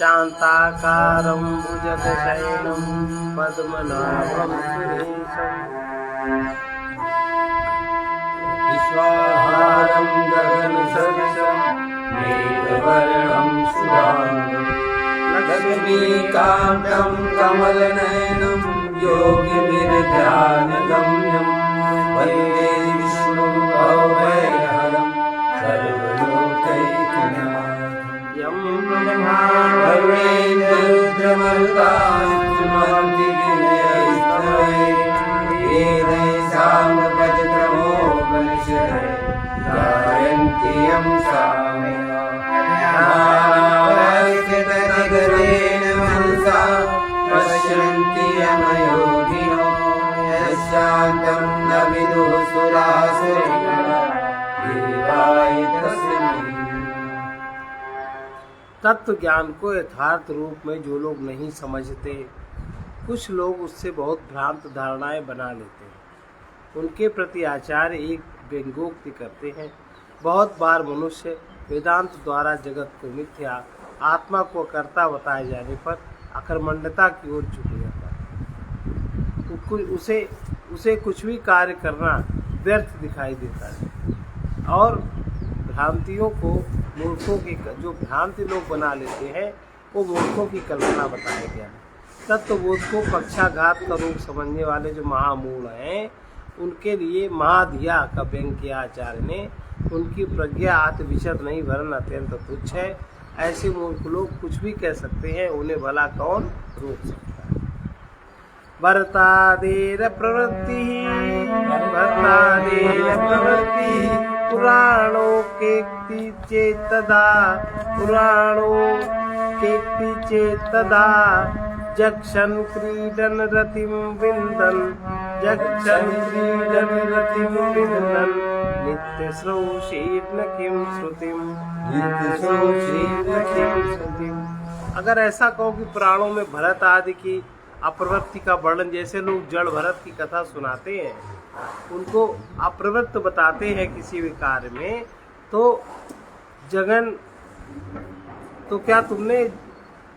शांताकारं भुजगशयनं पद्मनाभं सुरेशम् विश्वाधारं गगनसदृशं मेघवर्णं शुभांगं लक्ष्मीकान्तं कमलनयनं योगिभिर्ध्यानगम्यं वन्दे विष्णुं भवभयहरं सर्वलोकैकनाथं यं ब्रह्मा वरुणेन्द्ररुद्रमरुतास्तुमन्ति गिर्यैस्तवे वेदैः सामपदक्रमोपनिषदः गायन्ति यं सामगायस्यतनगरेण मनसा पश्यन्ति यमयोगिनो यशान्तं न विदुः सुरासुरगणा देवाय तस्मै। तत्व ज्ञान को यथार्थ रूप में जो लोग नहीं समझते, कुछ लोग उससे बहुत भ्रांत धारणाएं बना लेते हैं। उनके प्रति आचार्य एक व्यंग्योक्ति करते हैं। बहुत बार मनुष्य वेदांत द्वारा जगत को मिथ्या, आत्मा को कर्ता बताए जाने पर अकर्मण्यता की ओर झुक जाता है। उसे कुछ भी कार्य करना व्यर्थ दिखाई देता है और भ्रांतियों को मूर्खों की, जो भ्रांति लोग बना लेते हैं, वो मूर्खों की कल्पना बताया गया है। तत्वबोध को पक्षाघात का रूप समझने वाले जो महामूढ़ हैं, उनके लिए महाधिया का व्यंग किया आचार्य ने। उनकी प्रज्ञा अति विशद नहीं, वरन अत्यंत तुच्छ है। ऐसे मूर्ख लोग कुछ भी कह सकते हैं, उन्हें भला कौन रोक सकता है। वर्तादेर प्रवृत्ति पुराणों केक्ति चेतदा जक्षन् क्रीडन रतिं विन्दन् नित्यश्रौषीर्न किं श्रुतिम्। अगर ऐसा कहो कि पुराणों में भरत आदि की अप्रवृत्ति का वर्णन, जैसे लोग जड़ भरत की कथा सुनाते हैं, उनको अप्रवृत्त बताते हैं किसी भी कार्य में, तो क्या तुमने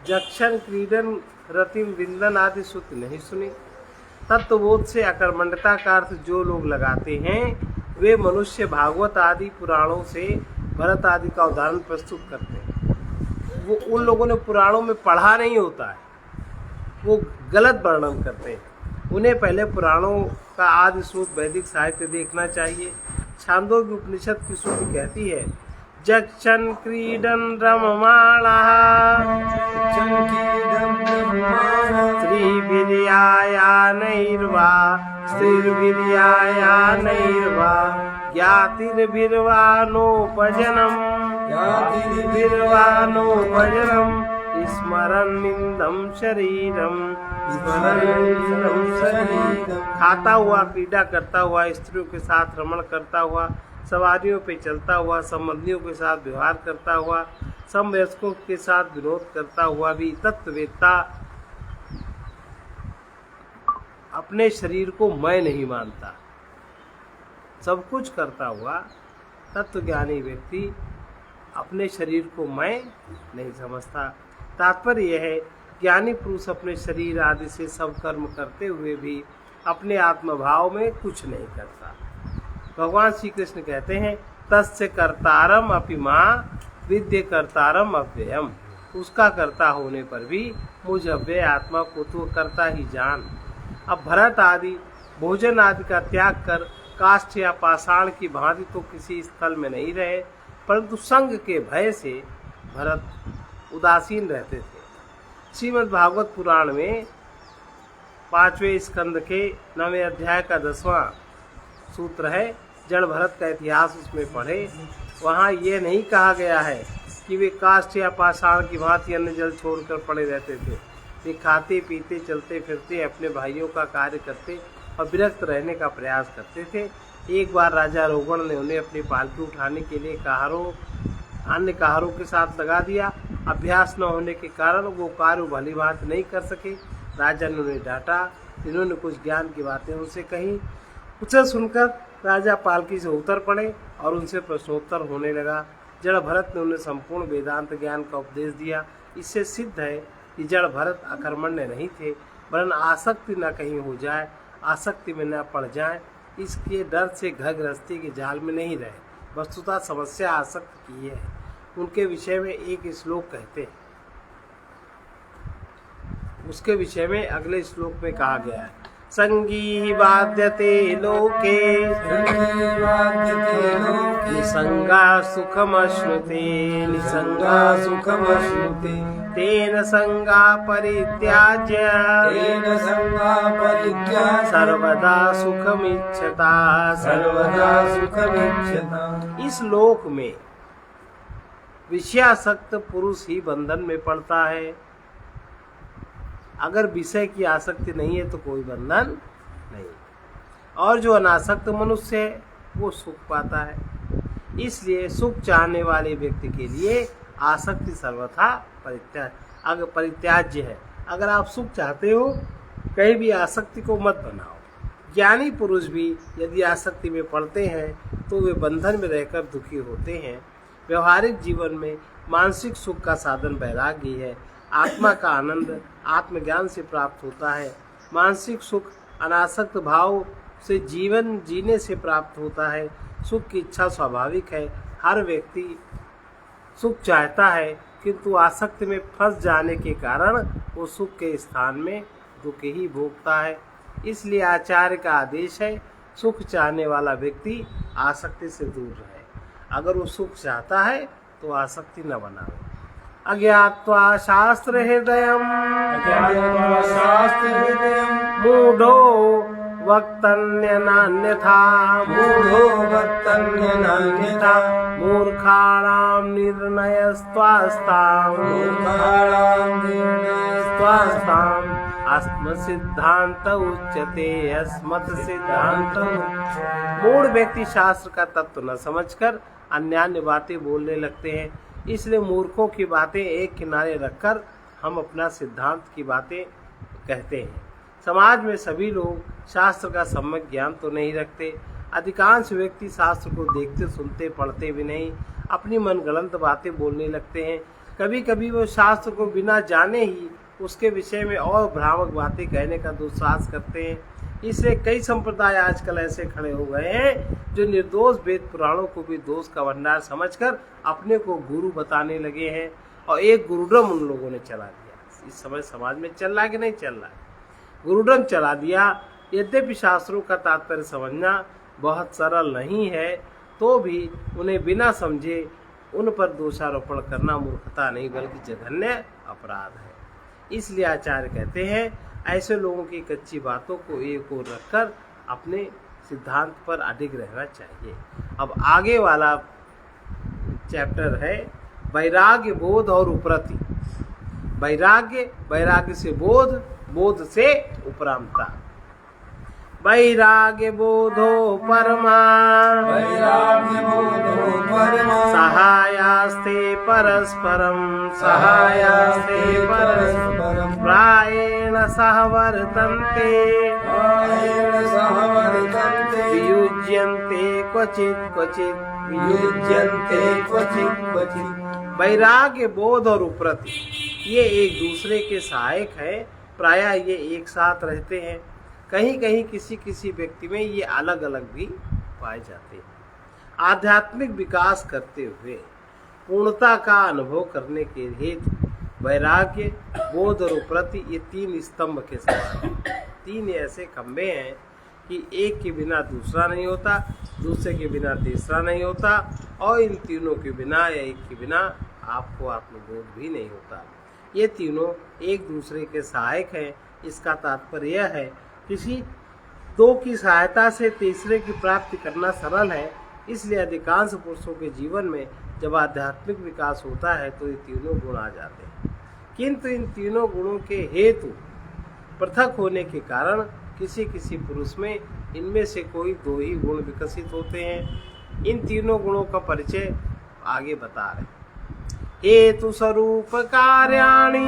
जक्षण क्रीडन रतिम विंदन आदि श्रुति नहीं सुनी? तत्वबोध से अकर्मण्यता का अर्थ जो लोग लगाते हैं, वे मनुष्य भागवत आदि पुराणों से भरत आदि का उदाहरण प्रस्तुत करते हैं। वो उन लोगों ने पुराणों में पढ़ा नहीं होता है, वो गलत वर्णन करते हैं। उन्हें पहले पुराणों का आदि स्रोत वैदिक साहित्य देखना चाहिए। छांदोग्य उपनिषद की श्रुति कहती है, जक्षन् क्रीडन रममाणः स्त्रीर्वीर्यायानैर्वा ज्ञातिर्भिर्वानोपजनम् स्मरन्निन्दं शरीरम। खाता हुआ, क्रीड़ा करता हुआ, स्त्रियों के साथ रमण करता हुआ, सवारियों पे चलता हुआ, संबंधियों के साथ व्यवहार करता हुआ, समवयस्कों के साथ विरोध करता हुआ भी तत्ववेत्ता अपने शरीर को मैं नहीं मानता। सब कुछ करता हुआ तत्वज्ञानी व्यक्ति अपने शरीर को मैं नहीं समझता। तात्पर्य यह है, ज्ञानी पुरुष अपने शरीर आदि से सब कर्म करते हुए भी अपने आत्मभाव में कुछ नहीं करता। भगवान श्री कृष्ण कहते हैं, तस्य कर्तारम अपि मां विद्य कर्तारम अव्ययम। उसका कर्ता होने पर भी मुझ अव्यय आत्मा को तो करता ही जान। अब भरत आदि भोजन आदि का त्याग कर काष्ठ या पाषाण की भांति तो किसी स्थल में नहीं रहे, परंतु संग के भय से भरत उदासीन रहते थे। श्रीमद् भागवत पुराण में 5वें स्कंद के 9वें अध्याय का 10वां सूत्र है। जड़ भरत का इतिहास उसमें पढ़े। वहाँ ये नहीं कहा गया है कि वे काष्ठ या पाषाण की भांति अन्न जल छोड़कर पड़े रहते थे। वे खाते पीते चलते फिरते अपने भाइयों का कार्य करते और विरक्त रहने का प्रयास करते थे। एक बार राजा रोगण ने उन्हें अपनी पालकी उठाने के लिए अन्य काहरों के साथ लगा दिया। अभ्यास न होने के कारण वो कार्य भली भांति नहीं कर सके। राजा ने उन्हें डांटा। इन्होंने कुछ ज्ञान की बातें उनसे कही। उसे सुनकर राजा पालकी से उतर पड़े और उनसे प्रश्नोत्तर होने लगा। जड़ भरत ने उन्हें संपूर्ण वेदांत ज्ञान का उपदेश दिया। इससे सिद्ध है कि जड़ भरत अकर्मण्य नहीं थे, वरन आसक्ति न कहीं हो जाए, आसक्ति में न पड़ जाए, इसके डर से घर गृहस्थी के जाल में नहीं रहे। वस्तुतः समस्या आसक्ति की है। उनके विषय में एक श्लोक कहते हैं, उसके विषय में अगले श्लोक में कहा गया है, संगी वाद्यते लोके निसंगा सुखमश्नुते, निसंगा सुखमश्नुते, तेन संगा परित्याज्य, तेन संगा परित्याज्य, सर्वदा सुखमिच्छता, सर्वदा सुखमिच्छता। इस लोक में विषयासक्त पुरुष ही बंधन में पड़ता है। अगर विषय की आसक्ति नहीं है तो कोई बंधन नहीं, और जो अनासक्त मनुष्य है वो सुख पाता है। इसलिए सुख चाहने वाले व्यक्ति के लिए आसक्ति सर्वथा परित्याज्य है। अगर आप सुख चाहते हो, कहीं भी आसक्ति को मत बनाओ। ज्ञानी पुरुष भी यदि आसक्ति में पड़ते हैं तो वे बंधन में रहकर दुखी होते हैं। व्यवहारिक जीवन में मानसिक सुख का साधन वैराग्य है। आत्मा का आनंद आत्मज्ञान से प्राप्त होता है। मानसिक सुख अनासक्त भाव से जीवन जीने से प्राप्त होता है। सुख की इच्छा स्वाभाविक है। हर व्यक्ति सुख चाहता है, किंतु आसक्ति में फंस जाने के कारण वो सुख के स्थान में दुख ही भोगता है। इसलिए आचार्य का आदेश है, सुख चाहने वाला व्यक्ति आसक्ति से दूर रहे। अगर वो सुख चाहता है तो आसक्ति न बनावे। अज्ञात्वा शास्त्र हृदयम् मूढ़ो वक्तन्यनान्यथा, मूढ़ो वक्तन्यनान्यथा, मूर्खाणां निर्णयस्त्वास्ताम्, मूर्खाणां निर्णयस्त्वास्ताम्, आत्मसिद्धांत उच्यते, अस्मत् सिद्धांत। मूढ़ व्यक्ति शास्त्र का तत्व न समझकर अन्यान्य बातें बोलने लगते हैं। इसलिए मूर्खों की बातें एक किनारे रखकर हम अपना सिद्धांत की बातें कहते हैं। समाज में सभी लोग शास्त्र का सम्यक ज्ञान तो नहीं रखते। अधिकांश व्यक्ति शास्त्र को देखते सुनते पढ़ते भी नहीं, अपनी मनगढ़ंत बातें बोलने लगते हैं। कभी कभी वो शास्त्र को बिना जाने ही उसके विषय में और भ्रामक बातें कहने का दुस्साहस करते हैं। इसलिए कई संप्रदाय आजकल ऐसे खड़े हो गए हैं जो निर्दोष वेद पुराणों को भी दोष का भंडार समझकर अपने को गुरु बताने लगे हैं, और एक गुरुड्रम उन लोगों ने चला दिया। इस समय समाज में चल रहा है कि नहीं चल रहा है? गुरुड्रम चला दिया। यद्यपि शास्त्रों का तात्पर्य समझना बहुत सरल नहीं है, तो भी उन्हें बिना समझे उन पर दोषारोपण करना मूर्खता नहीं बल्कि जघन्य अपराध है। इसलिए आचार्य कहते हैं, ऐसे लोगों की कच्ची बातों को एक ओर रखकर अपने सिद्धांत पर अडिग रहना चाहिए। अब आगे वाला चैप्टर है वैराग्य, बोध और उपरति। वैराग्य, वैराग्य से बोध, बोध से उपरामता। वैराग्य बोधो परमा, वैराग्य बोधो परमा, सहायास्ते परस्परम, सहायास्ते परस्परम, प्रायेण सह वर्तन्ते, प्रायेण सह वर्तन्ते, वियुज्यन्ते क्वचित् क्वचित्, वियुज्यन्ते क्वचित् क्वचित्। वैराग्य, बोध और उपरति ये एक दूसरे के सहायक है। प्रायः ये एक साथ रहते हैं। कहीं कहीं किसी किसी व्यक्ति में ये अलग अलग भी पाए जाते हैं। आध्यात्मिक विकास करते हुए पूर्णता का अनुभव करने के हेतु वैराग्य, बोध और उपरति ये तीन स्तंभ के समान हैं। तीन ऐसे खंभे हैं कि एक के बिना दूसरा नहीं होता, दूसरे के बिना तीसरा नहीं होता, और इन तीनों के बिना या एक के बिना आपको आत्मबोध भी नहीं होता। ये तीनों एक दूसरे के सहायक हैं। इसका तात्पर्य यह है, किसी दो की सहायता से तीसरे की प्राप्ति करना सरल है। इसलिए अधिकांश पुरुषों के जीवन में जब आध्यात्मिक विकास होता है तो ये तीनों गुण आ जाते हैं, किंतु इन तीनों गुणों के हेतु पृथक होने के कारण किसी किसी पुरुष में इनमें से कोई दो ही गुण विकसित होते हैं। इन तीनों गुणों का परिचय आगे बता रहे हैं। हेतु स्वरूप कार्याणि,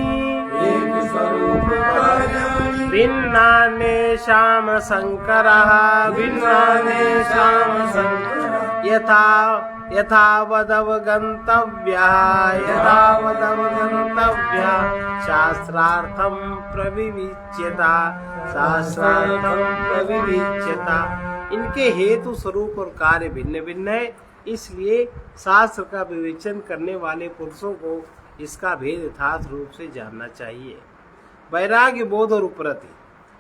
हेतु स्वरूप कार्याणि, भिन्नान्येषां शंकरः, भिन्नान्येषां शंकरः, यथा यथावदवगन्तव्यः शास्त्रार्थं प्रविविच्यता इनके हेतु स्वरूप और कार्य भिन्न भिन्न है, इसलिए शास्त्र का विवेचन करने वाले पुरुषों को इसका भेद यथार्थ रूप से जानना चाहिए। वैराग्य, बोध और उपरति,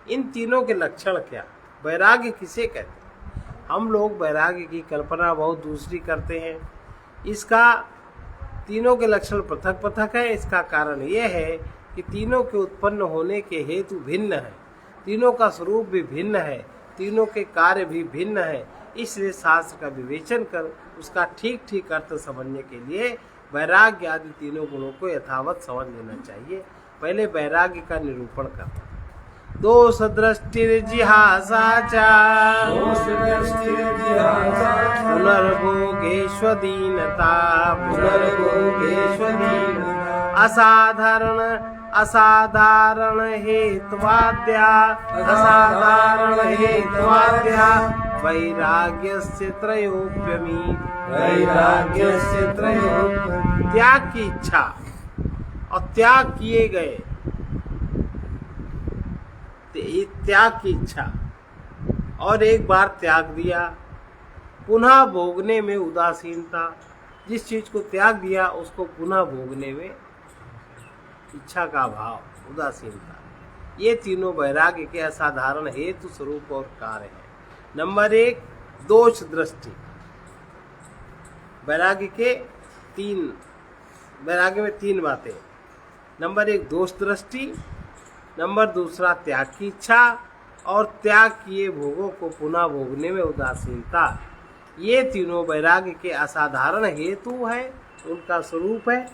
इन तीनों के लक्षण क्या? वैराग्य किसे कहते हैं? हम लोग वैराग्य की कल्पना बहुत दूसरी करते हैं। इसका तीनों के लक्षण पृथक पृथक है। इसका कारण यह है कि तीनों के उत्पन्न होने के हेतु भिन्न है, तीनों का स्वरूप भी भिन्न है, तीनों के कार्य भी भिन्न है। इसलिए शास्त्र का विवेचन कर उसका ठीक ठीक अर्थ समझने के लिए वैराग्य आदि तीनों गुणों को यथावत समझ लेना चाहिए। पहले वैराग्य का निरूपण करते हैं। दोष दृष्टिर्जिहासा च पुनर्भोगेष्वदीनता असाधारण हेत्वाद्या वैराग्यस्य त्रयोप्यमी त्याग की इच्छा और त्याग किए गए, त्याग की इच्छा और एक बार त्याग दिया, पुनः भोगने में उदासीनता, जिस चीज को त्याग दिया उसको पुनः भोगने में इच्छा का भाव, उदासीनता, ये तीनों वैराग्य के असाधारण हेतु स्वरूप और कार्य है। नंबर 1, दोष दृष्टि। वैराग्य में तीन बातें। नंबर 1 दोष दृष्टि, नंबर 2 त्याग की इच्छा और त्याग किए भोगों को पुनः भोगने में उदासीनता। ये तीनों वैराग्य के असाधारण हेतु है, उनका स्वरूप है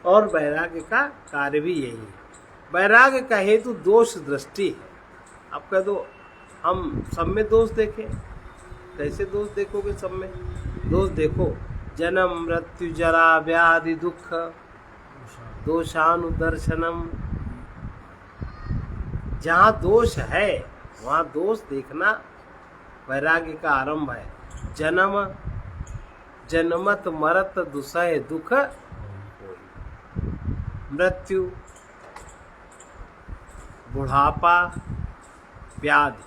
और वैराग्य का कार्य भी यही है। वैराग्य का हेतु दोष दृष्टि है। अब कह दो हम सब में दोष देखें, कैसे दोष देखोगे? सब में दोष देखो, जन्म मृत्यु जरा व्याधि दुख दोषानुदर्शनम। जहाँ दोष है वहाँ दोष देखना वैराग्य का आरंभ है। जन्म जन्मत मरत दुसह दुख होई, मृत्यु बुढ़ापा व्याधि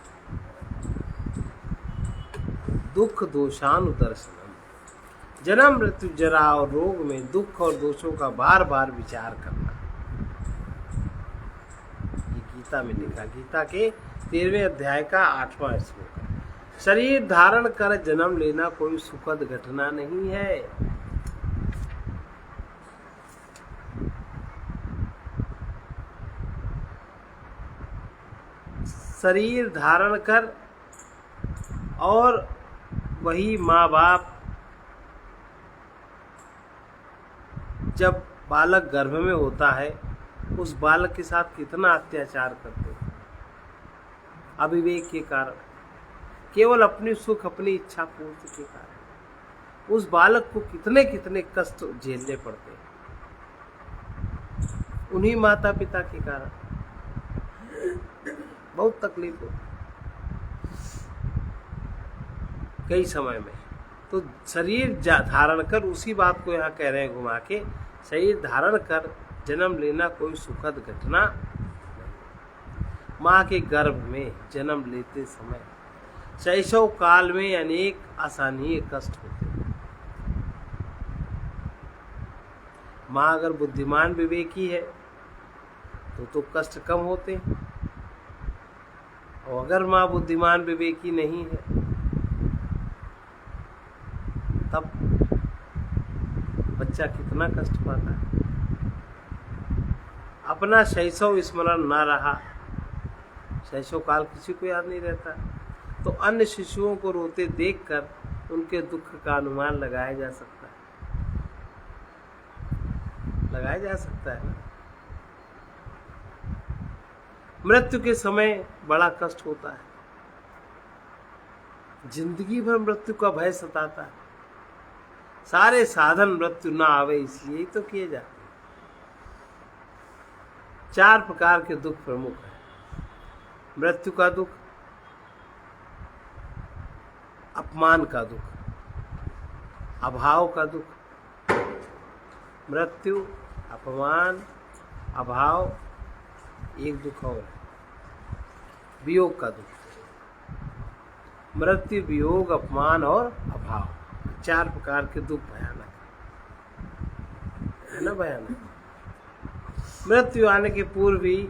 दुख दोषानुदर्शनम। जन्म मृत्यु जरा और रोग में दुख और दोषों का बार बार विचार करना। ये गीता में लिखा, गीता के 13वें अध्याय का 8वां श्लोक है। शरीर धारण कर जन्म लेना कोई सुखद घटना नहीं है। शरीर धारण कर और वही माँ बाप जब बालक गर्भ में होता है उस बालक के साथ कितना अत्याचार करते हैं अविवेक के कारण, केवल अपनी सुख अपनी इच्छा पूर्ति के कारण उस बालक को कितने कितने कष्ट झेलने पड़ते हैं उन्हीं माता पिता के कारण। बहुत तकलीफ हो कई समय में। तो शरीर धारण कर, उसी बात को यहाँ कह रहे हैं घुमा के, शरीर धारण कर जन्म लेना कोई सुखद घटना। माँ के गर्भ में जन्म लेते समय शैशव काल में अनेक असहनीय कष्ट होते हैं। माँ अगर बुद्धिमान विवेकी है तो कष्ट कम होते हैं, और अगर माँ बुद्धिमान विवेकी नहीं है तब बच्चा कितना कष्ट पाता है। अपना शैशव स्मरण ना रहा, शैशव काल किसी को याद नहीं रहता, तो अन्य शिशुओं को रोते देखकर उनके दुख का अनुमान लगाया जा सकता है, लगाया जा सकता है ना। मृत्यु के समय बड़ा कष्ट होता है, जिंदगी भर मृत्यु का भय सताता है। सारे साधन मृत्यु ना आवे इसलिए तो किए जाते हैं। 4 प्रकार के दुख प्रमुख है। मृत्यु का दुख, अपमान का दुख, अभाव का दुख, मृत्यु, अपमान, अभाव, एक दुख और है वियोग का दुख। मृत्यु, वियोग, अपमान और अभाव, 4 प्रकार के दुख भयानक है ना, भयानक। मृत्यु आने के पूर्व ही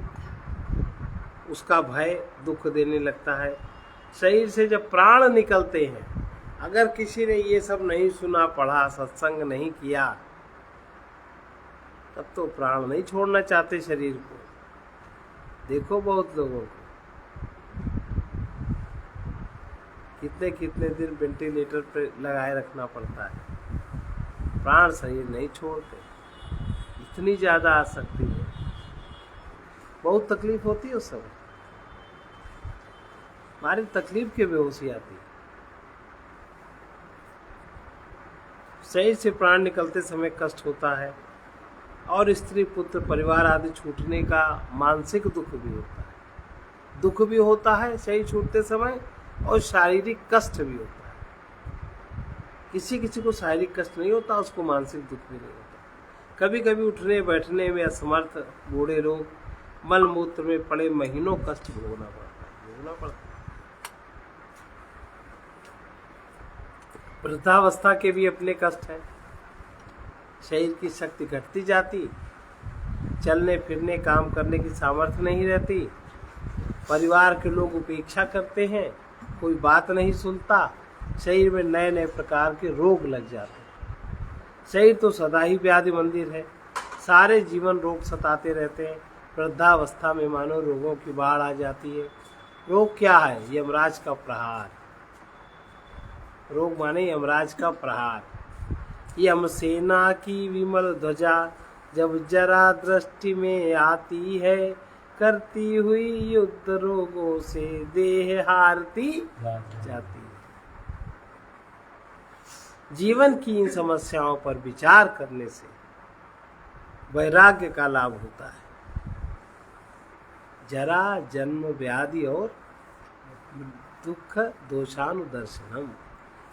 उसका भय दुख देने लगता है। शरीर से जब प्राण निकलते हैं, अगर किसी ने ये सब नहीं सुना, पढ़ा, सत्संग नहीं किया, तब तो प्राण नहीं छोड़ना चाहते शरीर को। देखो बहुत लोगों को कितने कितने दिन वेंटिलेटर पे लगाए रखना पड़ता है, प्राण शरीर नहीं छोड़ते, इतनी ज़्यादा आसक्ति है, बहुत तकलीफ होती है उस समय, हमारी तकलीफ की बेहोशी आती है। शरीर से प्राण निकलते समय कष्ट होता है, और स्त्री, पुत्र, परिवार आदि छूटने का मानसिक दुख भी होता है। दुख भी होता है शरीर छूटते समय, और शारीरिक कष्ट भी होता है। किसी किसी को शारीरिक कष्ट नहीं होता, उसको मानसिक दुख भी नहीं होता। कभी कभी उठने बैठने में असमर्थ बूढ़े लोग, मल मूत्र में पड़े महीनों कष्ट भोगना पड़ता है। वृद्धावस्था के भी अपने कष्ट हैं। शरीर की शक्ति घटती जाती, चलने फिरने काम करने की सामर्थ्य नहीं रहती, परिवार के लोग उपेक्षा करते हैं, कोई बात नहीं सुनता, शरीर में नए नए प्रकार के रोग लग जाते हैं। शरीर तो सदा ही व्याधि मंदिर है, सारे जीवन रोग सताते रहते हैं। वृद्धावस्था में मानो रोगों की बाढ़ आ जाती है। रोग क्या है? यमराज का प्रहार। रोग माने यमराज का प्रहार। यम सेना की विमल ध्वजा जब जरा दृष्टि में आती है, करती हुई युद्ध रोगों से देह हारती जाती है। जीवन की इन समस्याओं पर विचार करने से वैराग्य का लाभ होता है। जरा, जन्म, व्याधि और दुख दोषानुदर्शनम,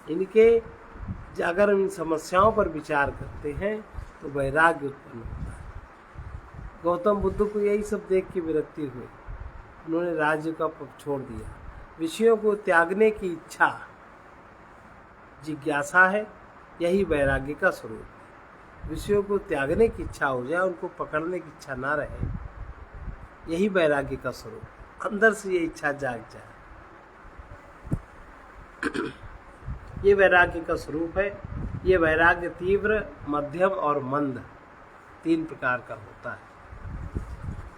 इनके अगर इन समस्याओं पर विचार करते हैं तो वैराग्य उत्पन्न होता है। गौतम बुद्ध को यही सब देख के विरक्ति हुई, उन्होंने राज्य का पक्ष छोड़ दिया। विषयों को त्यागने की इच्छा, जिज्ञासा है, यही वैराग्य का स्वरूप है। विषयों को त्यागने की इच्छा हो जाए, उनको पकड़ने की इच्छा ना रहे, यही वैराग्य का स्वरूप। अंदर से ये इच्छा जाग जाए, ये वैराग्य का स्वरूप है। ये वैराग्य तीव्र, मध्यम और मंद 3 प्रकार का होता है।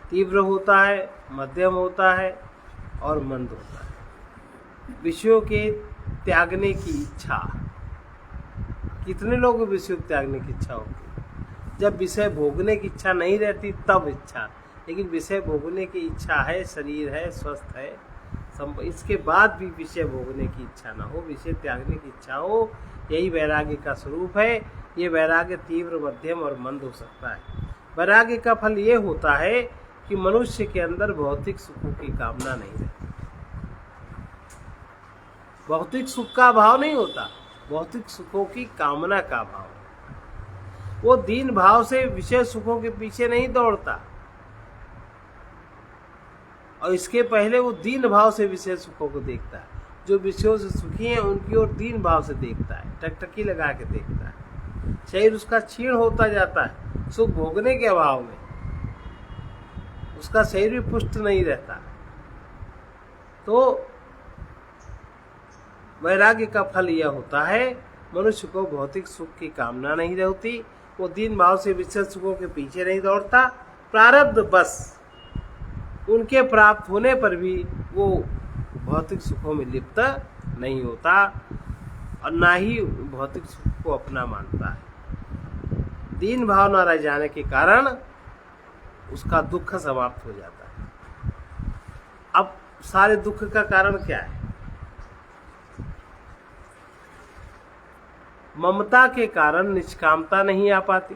तीव्र होता है, मध्यम होता है और मंद होता है। विषयों के त्यागने की इच्छा, कितने लोगों को विषयों को त्यागने की इच्छा होती है? जब विषय भोगने की इच्छा नहीं रहती तब इच्छा, लेकिन विषय भोगने की इच्छा है, शरीर है, स्वस्थ है, इसके बाद भी विषय भोगने की इच्छा ना हो, विषय त्यागने की इच्छा हो, यही वैराग्य का स्वरूप है। ये वैराग्य तीव्र, मध्यम और मंद हो सकता है। वैराग्य का फल ये होता है कि मनुष्य के अंदर भौतिक सुखों की कामना नहीं रहती। भौतिक सुख का अभाव नहीं होता, भौतिक सुखों की कामना का अभाव। वो दीन भाव से विषय सुखों के पीछे नहीं दौड़ता, और इसके पहले वो दीन भाव से विषय सुखों को देखता है। जो विषयों से सुखी हैं उनकी ओर दीन भाव से देखता है, टकटकी लगा के देखता है। शरीर उसका क्षीण होता जाता है सुख भोगने के अभाव में, उसका शरीर भी पुष्ट नहीं रहता। तो वैराग्य का फल यह होता है, मनुष्य को भौतिक सुख की कामना नहीं रहती, वो दीन भाव से विषय सुखों के पीछे नहीं दौड़ता। प्रारब्ध बस उनके प्राप्त होने पर भी वो भौतिक सुखों में लिप्त नहीं होता, और ना ही भौतिक सुख को अपना मानता है। दीन भाव न रह जाने के कारण उसका दुख समाप्त हो जाता है। अब सारे दुख का कारण क्या है? ममता के कारण निष्कामता नहीं आ पाती।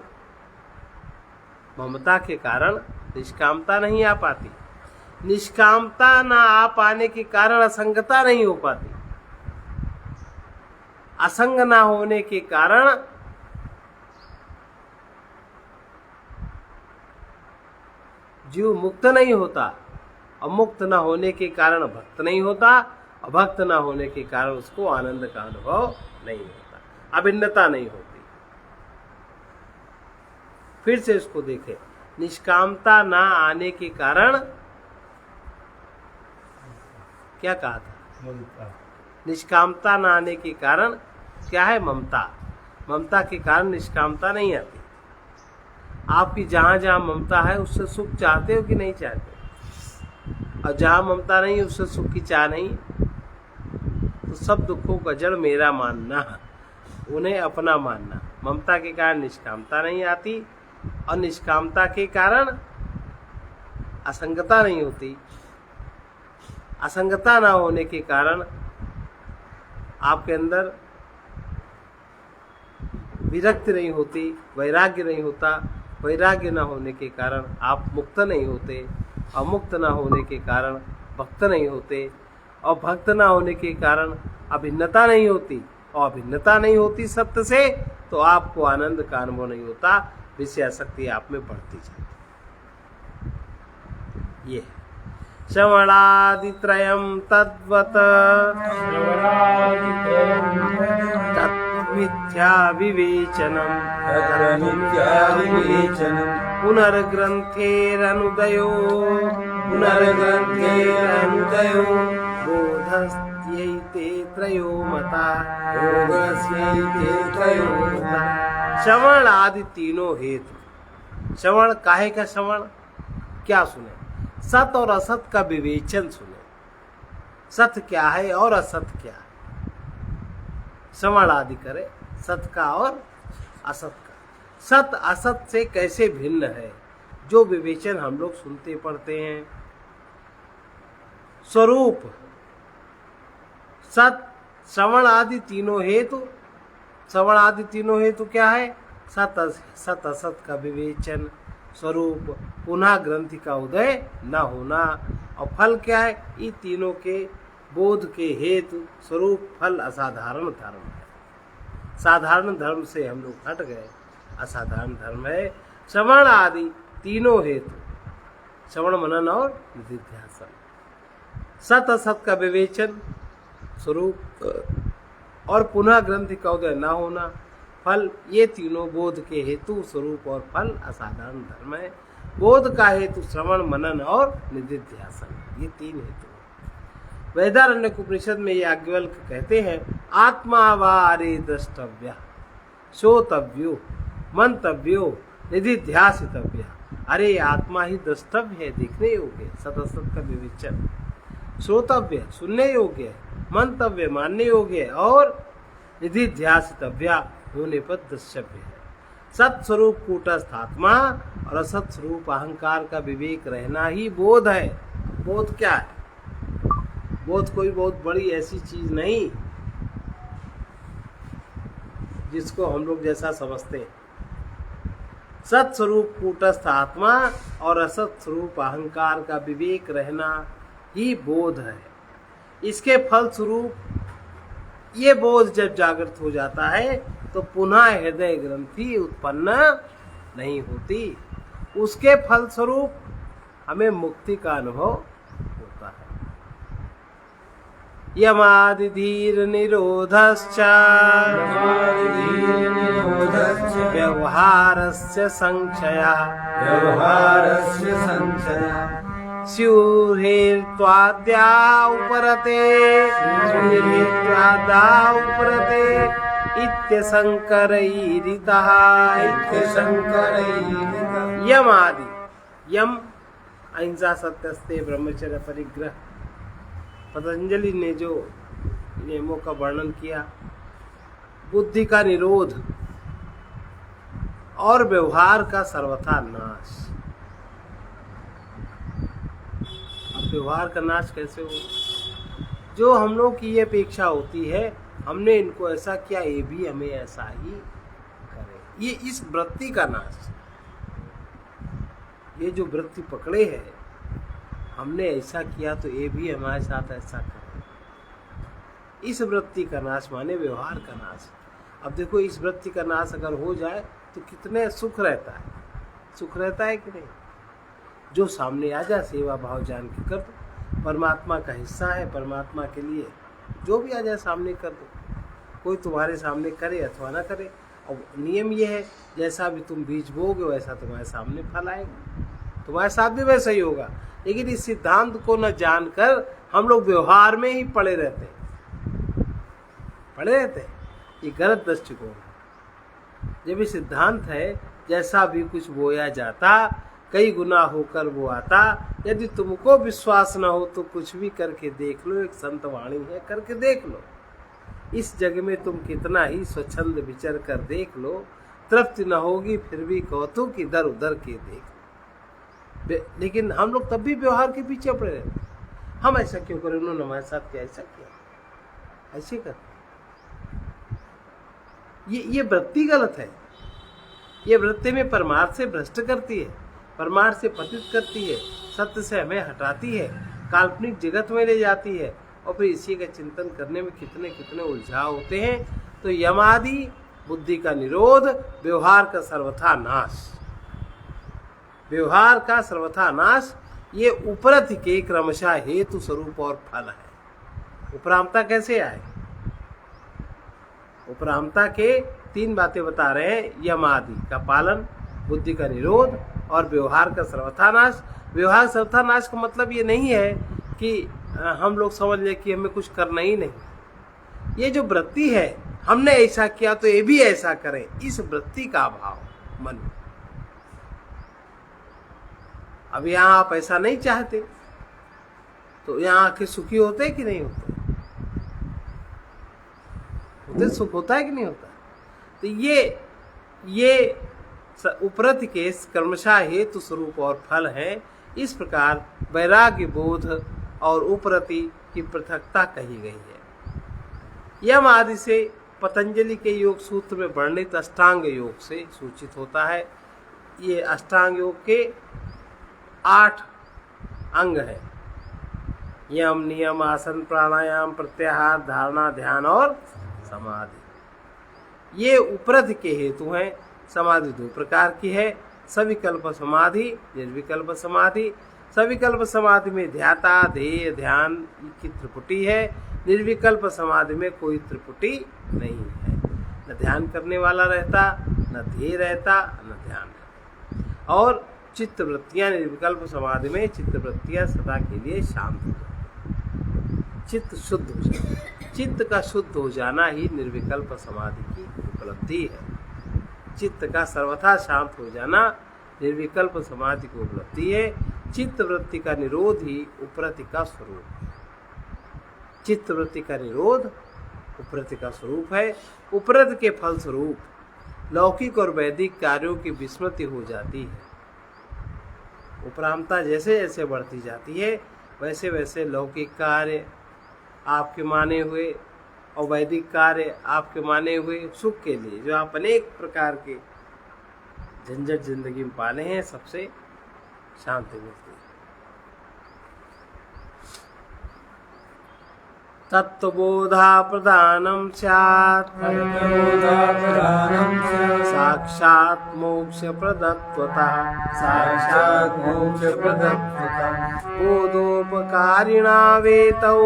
ममता के कारण निष्कामता नहीं आ पाती। निष्कामता ना आ पाने के कारण असंगता नहीं हो पाती। असंग ना होने के कारण जीव मुक्त नहीं होता, और मुक्त ना होने के कारण भक्त नहीं होता, और भक्त ना होने के कारण उसको आनंद का अनुभव नहीं होता, अभिन्नता नहीं होती। फिर से इसको देखें, निष्कामता ना आने के कारण क्या कहा था? निष्कामता ना आने के कारण क्या है? ममता। ममता के कारण निष्कामता नहीं आती। आपकी जहां जहां ममता है उससे सुख चाहते हो कि नहीं चाहते? और जहां ममता नहीं उससे सुख की चाह नहीं, तो सब दुखों का जड़ मेरा मानना, उन्हें अपना मानना। ममता के कारण निष्कामता नहीं आती, और निष्कामता के कारण असंगता नहीं होती। असंगता ना होने के कारण आपके अंदर विरक्ति नहीं होती, वैराग्य नहीं होता। वैराग्य ना होने के कारण आप मुक्त नहीं होते, और मुक्त ना होने के कारण भक्त नहीं होते, और भक्त ना होने के कारण अभिन्नता नहीं होती, और अभिन्नता नहीं होती सत्य से, तो आपको आनंद का अनुभव नहीं होता, विषयासक्ति आप में बढ़ती जाती। ये श्रवणादित्रयम् तद्वत् तत्मिथ्या विवेचनम् पुनर्ग्रन्थेरनुदयो बोधस्यैते त्रयो मता। श्रवण आदि तीनों हेतु। श्रवण काहे का श्रवण? क्या सुने? सत और असत का विवेचन सुने। सत्य क्या है और असत क्या है, श्रवण आदि करे, सत का और असत का। सत असत से कैसे भिन्न है, जो विवेचन हम लोग सुनते पढ़ते हैं। स्वरूप सत श्रवण आदि तीनों हेतु। श्रवण आदि तीनों हेतु क्या है? सत असत का विवेचन, स्वरूप, पुनः ग्रंथि का उदय न होना, और फल क्या है? ये तीनों के बोध के हेतु स्वरूप फल असाधारण धर्म है। साधारण धर्म से हम लोग हट गए, असाधारण धर्म है। श्रवण आदि तीनों हेतु, श्रवण मनन और निधिध्यासन। सत असत का विवेचन, स्वरूप और पुनः ग्रंथि का उदय न होना, फल, ये तीनों बोध के हेतु स्वरूप और फल असाधारण धर्म है। बोध का हेतु श्रवण मनन और निधिध्यासन, ये तीन हेतु। वेदारण्य उपनिषद में याज्ञवल्क्य कहते हैं, आत्मा वारे द्रष्टव्य श्रोतव्यो मंतव्यो निधिध्यासितव्य। अरे आत्मा ही द्रष्टव्य है, देखने योग्य है, सदसत का विवेचन। श्रोतव्य सुनने योग्य है, मंतव्य मानने योग्य है, और निधिध्यासितव्य होने पर द्रष्टव्य है। सत्स्वरूप कूटस्थ आत्मा और असत स्वरूप अहंकार का विवेक रहना ही बोध है। बोध क्या है? बोध कोई बहुत बड़ी ऐसी चीज नहीं जिसको हम लोग जैसा समझते हैं। सत्स्वरूप कूटस्थ आत्मा और असत स्वरूप अहंकार का विवेक रहना ही बोध है। इसके फल स्वरूप ये बोध जब जागृत हो जाता है तो पुनः हृदय ग्रंथि उत्पन्न नहीं होती। उसके फल स्वरूप हमें मुक्ति का अनुभव होता है। यमादि धीर निरोधश्च व्यवहारस्य संक्षयः स्युर्हेत्वाद्या उपरते इत्यशंकरैरितः। यम आदि, यम अहिंसा सत्यस्ते ब्रह्मचर्य परिग्रह, पतंजलि ने जो नियमों का वर्णन किया, बुद्धि का निरोध और व्यवहार का सर्वथा नाश। अब व्यवहार का नाश कैसे हो? जो हम लोग की ये अपेक्षा होती है, हमने इनको ऐसा किया, ये भी हमें ऐसा ही करे, ये इस वृत्ति का नाश। ये जो वृत्ति पकड़े है, हमने ऐसा किया तो ये भी हमारे साथ ऐसा करे, इस वृत्ति का नाश माने व्यवहार का नाश। अब देखो, इस वृत्ति का नाश अगर हो जाए तो कितने सुख रहता है, सुख रहता है कि नहीं। जो सामने आ जाए सेवा भाव जान के कर दो, परमात्मा का हिस्सा है, परमात्मा के लिए जो भी आ जाए सामने कर दो। कोई तुम्हारे सामने करे अथवा ना करे, और नियम ये है जैसा भी तुम बीज बोगे वैसा तुम्हारे सामने फल आएगा, तुम्हारे साथ भी वैसा ही होगा। लेकिन इस सिद्धांत को न जानकर हम लोग व्यवहार में ही पड़े रहते हैं। ये गलत दृष्टिकोण है। जब ये सिद्धांत है जैसा भी कुछ बोया जाता कई गुना होकर वो आता। यदि तुमको विश्वास न हो तो कुछ भी करके देख लो, एक संत वाणी है, करके देख लो। इस जग में तुम कितना ही स्वच्छंद विचर कर देख लो, तृप्ति न होगी फिर भी कौतुक इधर उधर के देख लो। लेकिन हम लोग तब भी व्यवहार के पीछे पड़े रहते। हम ऐसा क्यों करें, उन्होंने हमारे साथ क्या ऐसा किया, ऐसे कर। ये वृत्ति गलत है। ये वृत्ति में परमार्थ से भ्रष्ट करती है, परमार्थ से पतित करती है, सत्य से हमें हटाती है, काल्पनिक जगत में ले जाती है, और फिर इसी का चिंतन करने में कितने कितने उलझाव होते हैं। तो यमादि बुद्धि का निरोध, व्यवहार का सर्वथा नाश, व्यवहार का सर्वथा नाश, ये उपरत के क्रमशः हेतु स्वरूप और फल है। उपरामता कैसे आए, उपरामता के 3 बातें बता रहे हैं। यमादि का पालन, बुद्धि का निरोध और व्यवहार का सर्वथा नाश। व्यवहार सर्वथा नाश का मतलब ये नहीं है कि हम लोग समझ लें कि हमें कुछ करना ही नहीं। ये जो वृत्ति है, हमने ऐसा किया तो ये भी ऐसा करें, इस वृत्ति का अभाव मन में। अब यहाँ आप ऐसा नहीं चाहते तो यहाँ आके सुखी होते कि नहीं होते, सुख होता है कि नहीं होता। तो ये उपरत के कर्मशः हेतु स्वरूप और फल है। इस प्रकार वैराग्य बोध और उपरति की पृथकता कही गई है। यम आदि से पतंजलि के योग सूत्र में वर्णित अष्टांग योग से सूचित होता है। ये अष्टांग योग के 8 अंग है। यम, नियम, आसन, प्राणायाम, प्रत्याहार, धारणा, ध्यान और समाधि। ये उपरत के हेतु हैं। समाधि 2 प्रकार की है, सविकल्प समाधि, निर्विकल्प समाधि। सविकल्प समाधि में ध्याता, ध्येय, ध्यान की त्रिपुटी है। निर्विकल्प समाधि में कोई त्रिपुटी नहीं है, न ध्यान करने वाला रहता, न ध्येय रहता, न ध्यान रहता। और चित्त वृत्तियां, निर्विकल्प समाधि में चित्त वृत्तियां सदा के लिए शांत हो जाती, चित्त शुद्ध हो जाता। चित्त का शुद्ध हो जाना ही निर्विकल्प समाधि की उपलब्धि है। चित्त का सर्वथा शांत हो जाना निर्विकल्प समाधि की उपलब्धि है। चित्त वृत्ति का निरोध ही उपरति का स्वरूप है। चित्त वृत्ति का निरोध उपरति का स्वरूप है। उपरत के फल स्वरूप लौकिक और वैदिक कार्यों की विस्मृति हो जाती है। उपरामता जैसे जैसे बढ़ती जाती है वैसे वैसे लौकिक कार्य आपके माने हुए और वैदिक कार्य आपके माने हुए सुख के लिए जो आप अनेक प्रकार के झंझट जिंदगी में पाले हैं, सबसे शांति मिलती है। तत्वबोधा प्रदानम स्यात् साक्षात् मोक्ष प्रदत्वतः बोधोपकारिणा वेतौ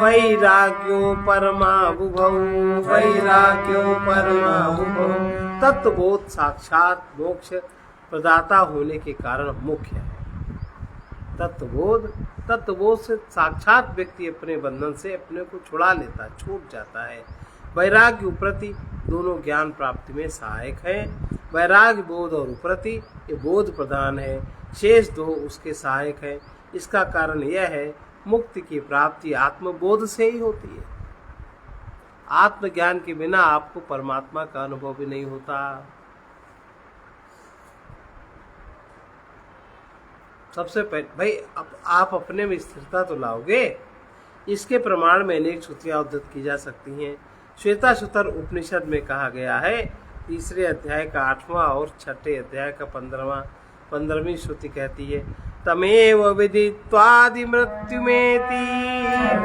वैराग्यो परमाबुभौ तत्वबोध साक्षात मोक्ष प्रदाता होने के कारण मुख्य है। तत्वबोध से साक्षात व्यक्ति अपने बंधन से अपने को छुड़ा लेता, छूट जाता है। वैराग्य उपरति दोनों ज्ञान प्राप्ति में सहायक हैं। वैराग्य बोध और उपरति ये बोध प्रधान है, शेष 2 उसके सहायक है। इसका कारण यह है मुक्ति की प्राप्ति आत्मबोध से ही होती है। आत्मज्ञान के बिना आपको परमात्मा का अनुभव भी नहीं होता। सबसे पहले भाई आप अपने में स्थिरता तो लाओगे। इसके प्रमाण में अनेक श्रुतियां उद्धृत की जा सकती हैं। श्वेताश्वतर उपनिषद में कहा गया है, 3 अध्याय का 8वां और 6 अध्याय का 15वीं श्रुति कहती है, तमेव विदित्वादिमृत्युमेति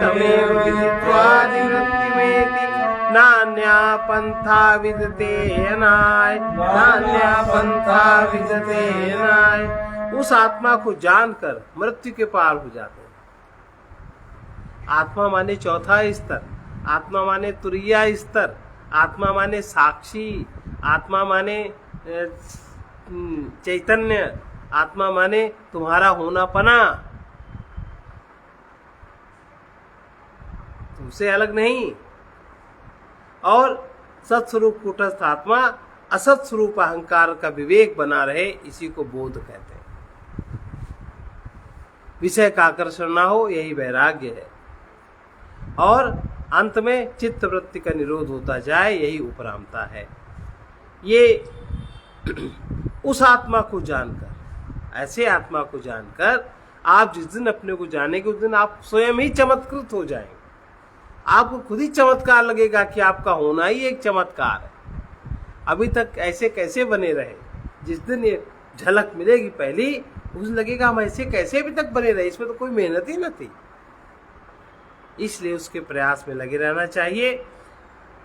तमेव विदित्वादिमृत्युमेति नान्या पंथा विदते अनाय नान्या पंथा विदते अनाय। उस आत्मा को जानकर मृत्यु के पार हो जाते हैं। आत्मा माने चौथा स्तर, आत्मा माने तुरीया स्तर, आत्मा माने साक्षी, आत्मा माने चैतन्य, आत्मा माने तुम्हारा होना पना, तुमसे अलग नहीं। और सत्स्वरूप कूटस्थ आत्मा असत स्वरूप अहंकार का विवेक बना रहे, इसी को बोध कहते हैं। विषय का आकर्षण ना हो, यही वैराग्य है। और अंत में चित्त वृत्ति का निरोध होता जाए, यही उपरामता है। ये उस आत्मा को जानकर, ऐसे आत्मा को जानकर आप जिस दिन अपने को जानेंगे, उस दिन आप स्वयं ही चमत्कृत हो जाएंगे। आपको खुद ही चमत्कार लगेगा कि आपका होना ही एक चमत्कार है। अभी तक ऐसे कैसे बने रहे, जिस दिन ये झलक मिलेगी पहली, उस लगेगा हम ऐसे कैसे अभी तक बने रहे, इसमें तो कोई मेहनत ही न थी। इसलिए उसके प्रयास में लगे रहना चाहिए।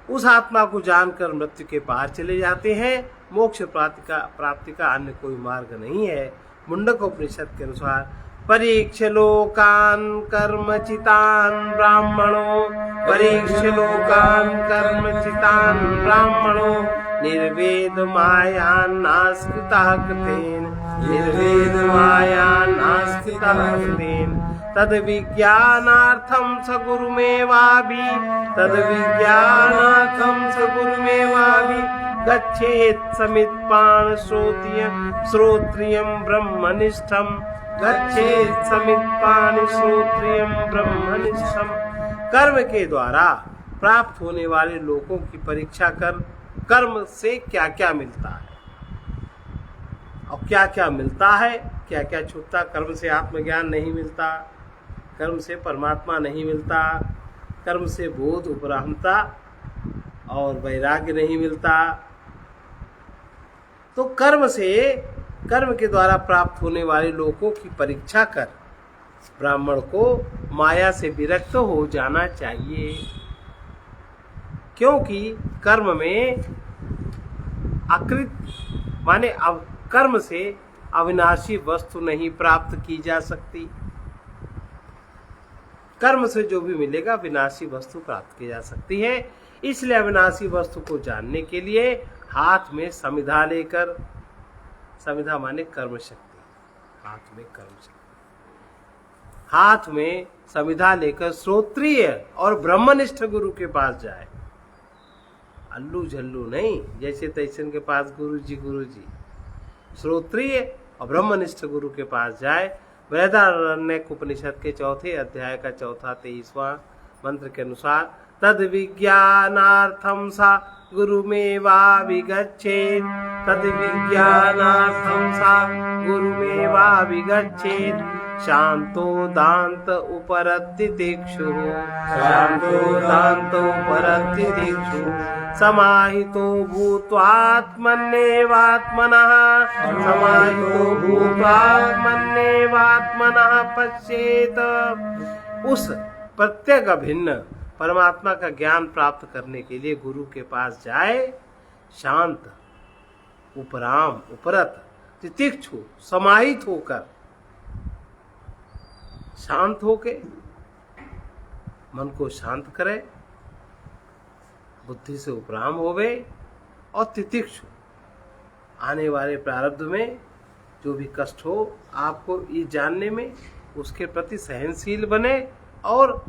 उस आत्मा को जानकर मृत्यु के पार चले जाते हैं। मोक्ष प्राप्ति का अन्य कोई मार्ग नहीं है। मुंडक उपनिषद के अनुसार परीक्ष लोकान कर्मचितान ब्राह्मणों, परीक्ष लोकान कर्मचितान ब्राह्मणों, निर्वेद मायान नास्कृतः कृतेन, निर्वेद मायान नास्कृतः कृतेन, तद विज्ञानार्थम स गुरुमेवाभि, तद विज्ञानार्थम स गुरुमेवाभि गच्छेत् समित्पान श्रोत्रियं ब्रह्मनिष्ठम्, गच्छेत् समित्पान श्रोत्रियं ब्रह्मनिष्ठम्। कर्म के द्वारा प्राप्त होने वाले लोगों की परीक्षा कर, कर्म से क्या क्या मिलता है और क्या क्या मिलता है, क्या क्या छूटता। कर्म से आत्मज्ञान नहीं मिलता, कर्म से परमात्मा नहीं मिलता, कर्म से बोध उपरामता और वैराग्य नहीं मिलता। तो कर्म के द्वारा प्राप्त होने वाले लोगों की परीक्षा कर ब्राह्मण को माया से विरक्त हो जाना चाहिए, क्योंकि कर्म में अकृत माने अब कर्म से अविनाशी वस्तु नहीं प्राप्त की जा सकती। कर्म से जो भी मिलेगा विनाशी वस्तु प्राप्त की जा सकती है। इसलिए अविनाशी वस्तु को जानने के लिए हाथ में समिधा लेकर, समिधा माने कर्म शक्ति, हाथ में कर्म शक्ति, हाथ में समिधा लेकर श्रोत्रिय और ब्रह्मनिष्ठ गुरु के पास जाए। अल्लू झल्लू नहीं, जैसे तैसन के पास गुरु जी। श्रोत्रिय और ब्रह्मनिष्ठ गुरु के पास जाए। बृहदारण्यक उपनिषद के चौथे अध्याय का चौथा 23वां मंत्र के अनुसार तद विज्ञानार्थम सा गुरुमेवाभिगच्छेत्, तद विज्ञानार्थम सा गुरुमेवाभिगच्छेत्, शांतो दांत उपरति दिक्षु, शांतो दांत उपरति दिक्षु, समाहितो भूत्वात्मन्येवात्मनः, समाहितो भूत्वात्मन्येवात्मनः पश्येत। उस प्रत्येक अभिन्न परमात्मा का ज्ञान प्राप्त करने के लिए गुरु के पास जाए। शांत, उपराम, उपरत, तितिक्षु, समाहित होकर, शांत होके मन को शांत करे, बुद्धि से उपराम होवे और तितिक्षु आने वाले प्रारब्ध में जो भी कष्ट हो आपको ये जानने में, उसके प्रति सहनशील बने और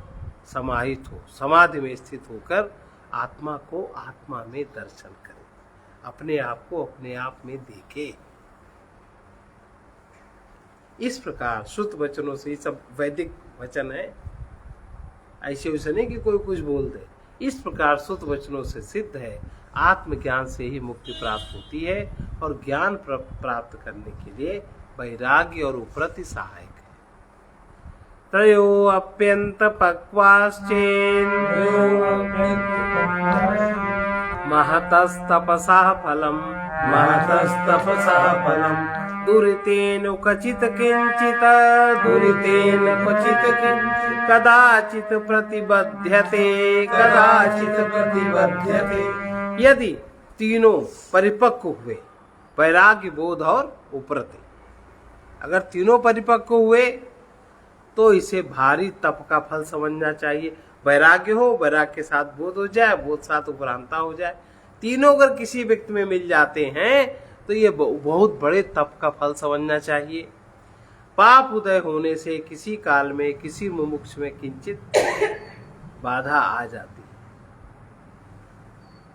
समाहित हो, समाधि में स्थित होकर आत्मा को आत्मा में दर्शन करे, अपने आप को अपने आप में देखे। इस प्रकार शुद्ध वचनों से, ये सब वैदिक वचन है, ऐसे वैसे नहीं कि कोई कुछ बोल दे। इस प्रकार शुद्ध वचनों से सिद्ध है आत्मज्ञान से ही मुक्ति प्राप्त होती है और ज्ञान प्राप्त करने के लिए वैराग्य और उपरति सहायक है। त्रयो अप्यंत पक्वाश्चेन महतस्तपसा फलम, महतस्तपसा फलम् दुरितेन क्वचित् किंचित् दुरितेन क्वचित् किञ्चित् कदाचित् प्रतिबध्यते कदाचित् प्रतिबध्यते यदि तीनों परिपक्व हुए, वैराग्य, बोध और उपरति, अगर तीनों परिपक्व हुए तो इसे भारी तप का फल समझना चाहिए। वैराग्य हो, वैराग्य के साथ बोध हो जाए, बोध साथ उपरांता हो जाए, तीनों अगर किसी व्यक्ति में मिल जाते हैं तो ये बहुत बड़े तप का फल समझना चाहिए। पाप उदय होने से किसी काल में किसी मुमुक्ष में किंचित बाधा आ जाती है।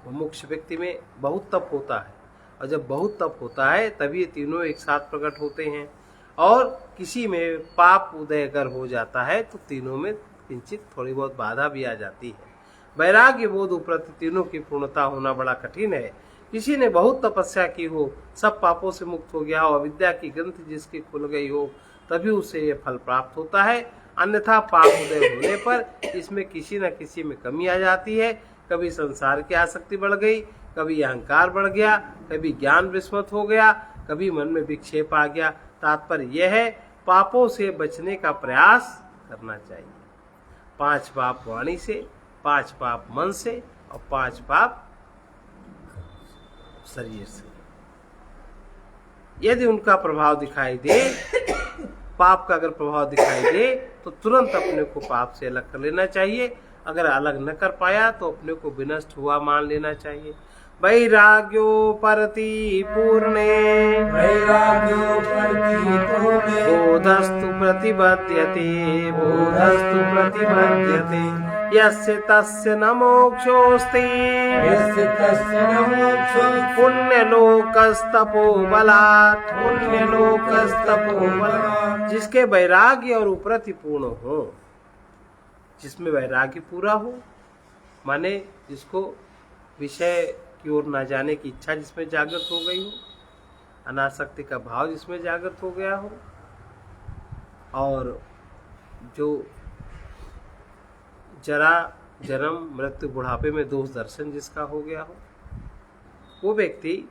मुमुक्ष व्यक्ति में बहुत तप होता है, और जब बहुत तप होता है तभी ये तीनों एक साथ प्रकट होते हैं। और किसी में पाप उदय अगर हो जाता है तो तीनों में किंचित थोड़ी बहुत बाधा भी आ जाती है। वैराग्य, बोध, उपरति तीनों की पूर्णता होना बड़ा कठिन है। किसी ने बहुत तपस्या की हो, सब पापों से मुक्त हो गया हो, अविद्या की ग्रंथि जिसकी खुल गई हो, तभी उसे ये फल प्राप्त होता है। अन्यथा पाप उदय होने पर इसमें किसी न किसी में कमी आ जाती है। कभी संसार की आसक्ति बढ़ गई, कभी अहंकार बढ़ गया, कभी ज्ञान विस्मृत हो गया, कभी मन में विक्षेप आ गया। तात्पर्य यह है, पापों से बचने का प्रयास करना चाहिए। 5 पाप वाणी से, 5 पाप मन से और 5 पाप शरीर से। यदि उनका प्रभाव दिखाई दे, पाप का अगर प्रभाव दिखाई दे तो तुरंत अपने को पाप से अलग कर लेना चाहिए। अगर अलग न कर पाया तो अपने को विनष्ट हुआ मान लेना चाहिए। वैराग्यो परति पूर्णे वैराग्योपरति पूर्णे बोधस्तु प्रतिबध्यते बोधस्तु प्रतिबध्यते यस्य तस्य न मोक्षोऽस्ति यस्य तस्य न मोक्षोऽस्ति पुण्यलोकस्तपोबलात् पुण्यलोकस्तपोबलात् जिसके वैराग्य और उपरति पूर्ण हो, जिसमें वैराग्य पूरा हो, माने जिसको विषय की ओर न जाने की इच्छा जिसमें जागृत हो गई हो, अनासक्ति का भाव जिसमें जागृत हो गया हो, और जो जरा, जन्म, मृत्यु, बुढ़ापे में दोष दर्शन जिसका हो गया हो, वो व्यक्ति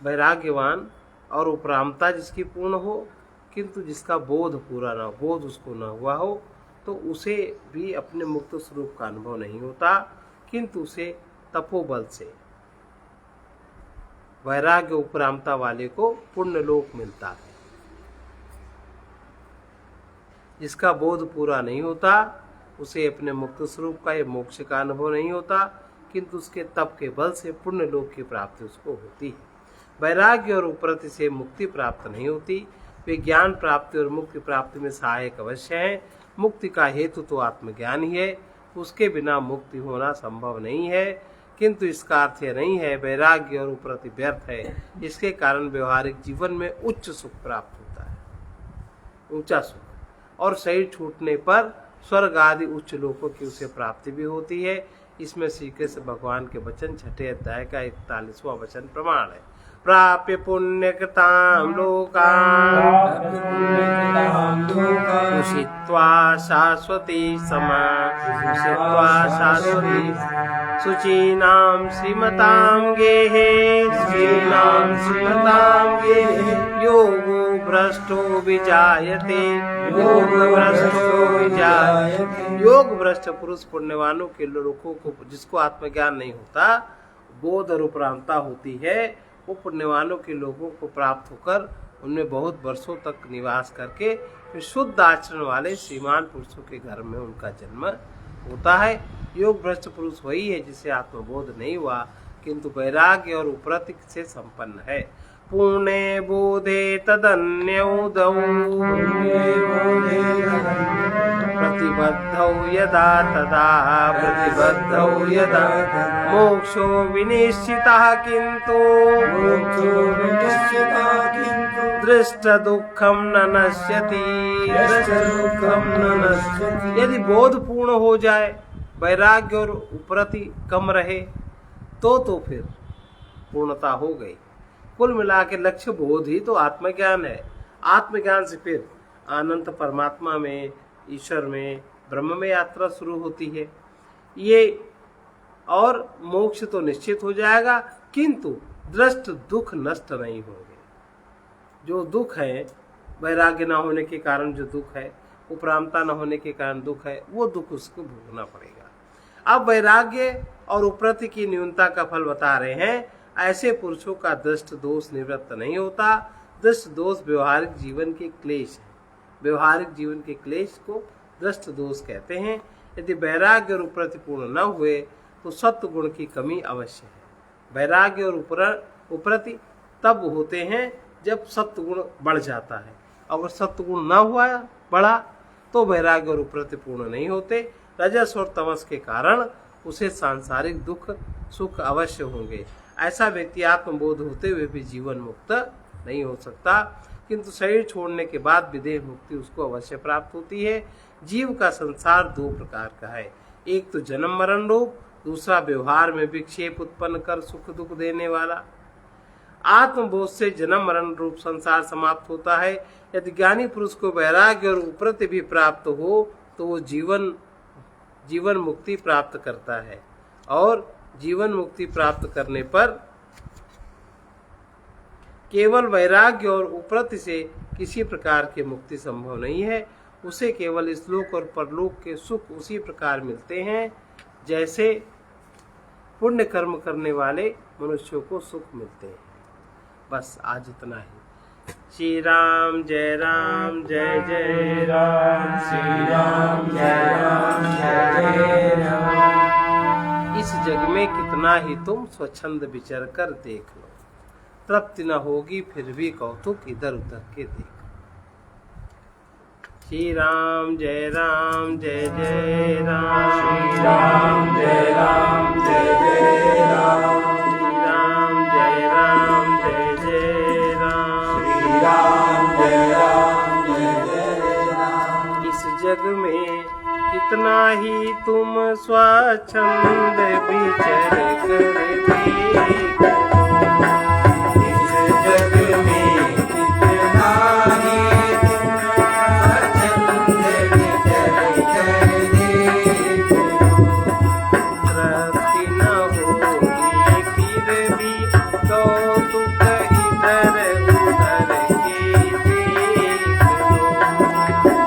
वैराग्यवान और उपरामता जिसकी पूर्ण हो, किंतु जिसका बोध पूरा ना हो, बोध उसको न हुआ हो, तो उसे भी अपने मुक्त स्वरूप का अनुभव नहीं होता, किंतु उसे तपोबल से वैराग्य उपरामता वाले को पुण्य लोक मिलता है। जिसका बोध पूरा नहीं होता उसे अपने मुक्त स्वरूप का या मोक्ष का अनुभव नहीं होता, किंतु उसके तप के बल से पुण्य लोक की प्राप्ति उसको होती है। वैराग्य और उपरति से मुक्ति प्राप्त नहीं होती, वे ज्ञान प्राप्ति और मुक्ति प्राप्ति में सहायक अवश्य है। मुक्ति का हेतु तो आत्मज्ञान ही है, उसके बिना मुक्ति होना संभव नहीं है। किंतु इसका अर्थ यह नहीं है वैराग्य और उपरति व्यर्थ है। इसके कारण व्यवहारिक जीवन में उच्च सुख प्राप्त होता है, ऊंचा सुख, और शरीर छूटने पर स्वर्ग आदि उच्च लोकों की उसे प्राप्ति भी होती है। इसमें श्री कृष्ण भगवान के वचन 6 अध्याय का 41वां वचन प्रमाण है। प्राप्य पुण्यकृतां लोकान् उषित्वा शाश्वती समा उषित्वा शाश्वती शुचीनां श्रीमतां गेहे श्रीनां श्रीमतां गेहे योगो भ्रष्टो विजायते योग भ्रष्टो विजायते। योग भ्रष्ट पुरुष पुण्यवानों के लोगों को, जिसको आत्मज्ञान नहीं होता, बोध और उपरांता होती है, वो पुण्यवानों के लोगों को प्राप्त होकर उनमें बहुत वर्षों तक निवास करके फिर शुद्ध आचरण वाले श्रीमान पुरुषों के घर में उनका जन्म होता है। योग भ्रष्ट पुरुष वही है जिसे आत्मबोध नहीं हुआ, किंतु वैराग्य और उपरति से संपन्न है। पुणे बोधे तदन्यौदौ प्रतिबद्धौ यदा तदा प्रतिबद्धौ यदा मोक्षो विनिश्चितः किंतु दृष्ट दुःखम न नश्यति यदि बोध पूर्ण हो जाए, वैराग्य और उपरति कम रहे तो फिर पूर्णता हो गई। कुल मिला के लक्ष्य बोध ही तो आत्मज्ञान है। आत्मज्ञान से फिर अनंत परमात्मा में, ईश्वर में, ब्रह्म में यात्रा शुरू होती है। ये और मोक्ष तो निश्चित हो जाएगा, किंतु दृष्ट दुख नष्ट नहीं होंगे। जो दुख है, वैराग्य न होने के कारण जो दुख है, उपरामता न होने के कारण दुख है, वो दुख उसको भोगना पड़ेगा। अब वैराग्य और उपरति की न्यूनता का फल बता रहे हैं। ऐसे पुरुषों का दृष्ट दोष निवृत्त नहीं होता। दृष्ट दोष व्यवहारिक जीवन के क्लेश है। व्यवहारिक जीवन के क्लेश को दृष्ट दोष कहते हैं। यदि वैराग्य और उपरति पूर्ण न हुए तो सत्व गुण की कमी अवश्य है। वैराग्य और उपरति तब होते हैं जब सत्व गुण बढ़ जाता है। अगर सत्व गुण न हुआ बढ़ा तो वैराग्य और उपरति पूर्ण नहीं होते। रजस और तमस के कारण उसे सांसारिक दुख सुख अवश्य होंगे। ऐसा व्यक्ति आत्मबोध होते हुए भी जीवन मुक्त नहीं हो सकता, किंतु शरीर छोड़ने के बाद विदेह मुक्ति उसको अवश्य प्राप्त होती है। जीव का संसार दो प्रकार का है, एक तो जन्म मरण रूप, दूसरा व्यवहार में विक्षेप उत्पन्न कर सुख दुख देने वाला। आत्मबोध से जन्म मरण रूप संसार समाप्त होता है। यदि ज्ञानी पुरुष को वैराग्य और उपरति भी प्राप्त हो तो वो जीवन मुक्ति प्राप्त करता है, और जीवन मुक्ति प्राप्त करने पर केवल वैराग्य और उपरति से किसी प्रकार की मुक्ति संभव नहीं है। उसे केवल इस लोक और परलोक के सुख उसी प्रकार मिलते हैं जैसे पुण्य कर्म करने वाले मनुष्यों को सुख मिलते हैं। बस आज इतना ही। श्री राम जय राम जय जय राम, श्री राम जय राम जय जय राम। इस जग में कितना ही तुम स्वच्छंद विचर कर देख लो, तृप्ति न होगी फिर भी कौतुक इधर उधर के देख। श्री राम जय राम जय जय राम, श्री राम जय राम जय जय राम, श्री राम जय राम जय जय राम, श्री राम जय राम जय जय राम। इस जग में कितना ही तुम स्वच्छंद विचर कर देख। इस जग में कितना ही तुम स्वच्छंद विचर कर देखो, तृप्ति न होगी फिर भी कौतुक इधर उधर के देख लो।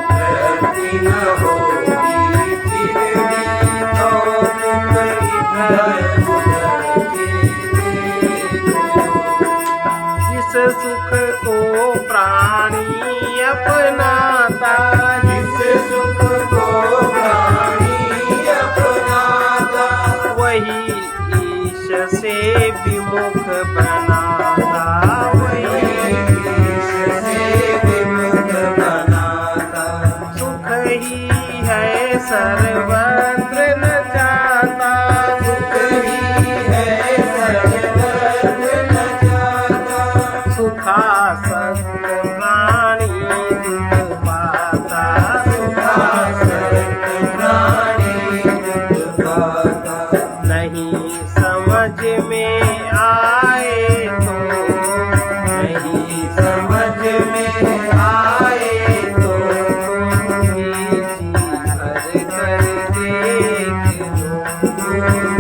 तृप्ति न होगी फिर भी कौतुक इधर उधर के देखो। जिस सुख को प्राणी अपनाता, जिस सुख को प्राणी अपनाता, वही ईश से विमुख बनाता, वही ईश से विमुख बनाता। सुख ही है सर्वत्र न जाता, सुख ही है सर्वत्र न जाता, सुखासक्त प्राणी दुख पाता, सुखासक्त प्राणी दुख पाता। नहीं समझ में आए तो, नहीं समझ में आए तो जी भर कर देख लो।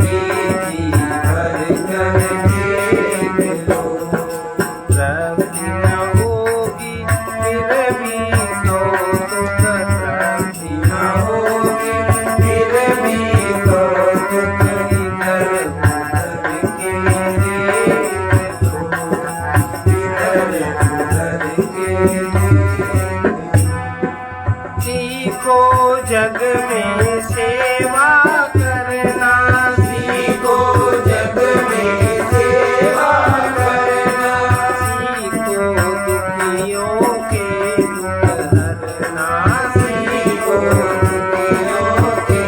जी भर कर देख लो। तृप्ति न होगी फिर भी कौतुक, तृप्ति न होगी फिर भी कौतुक इधर उधर के देख लो, इधर उधर के देख लो। सीखो जग में सेवा करना, सीखो जग में सेवा करना, सीखो दुखियों के दुख हरना, सीखो दुखियों के